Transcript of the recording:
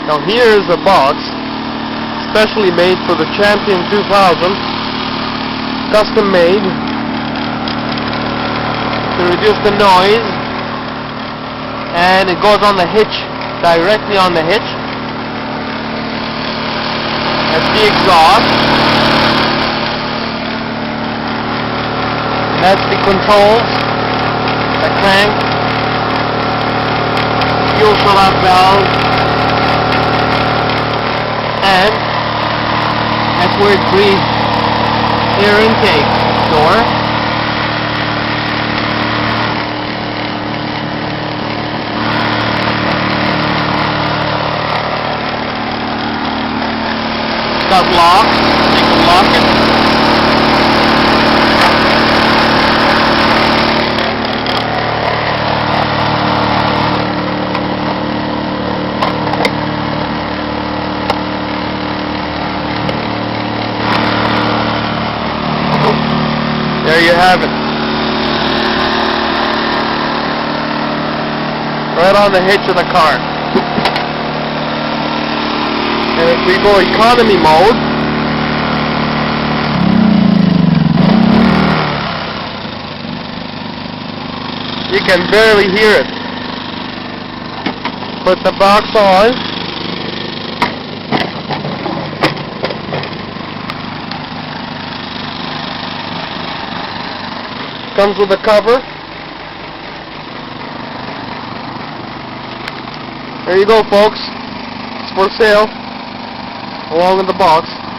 Now here is a box specially made for the Champion 2000, custom made to reduce the noise, and it goes on the hitch, directly on the hitch. That's the exhaust. That's the controls, the crank, fuel shut-off valve, and that's where it breathes air intake door. Got locks, you can lock it. There you have it. Right on the hitch of the car. And if we go economy mode, you can barely hear it. Put the box on. Comes with a cover. There you go, folks. It's for sale, along with the box.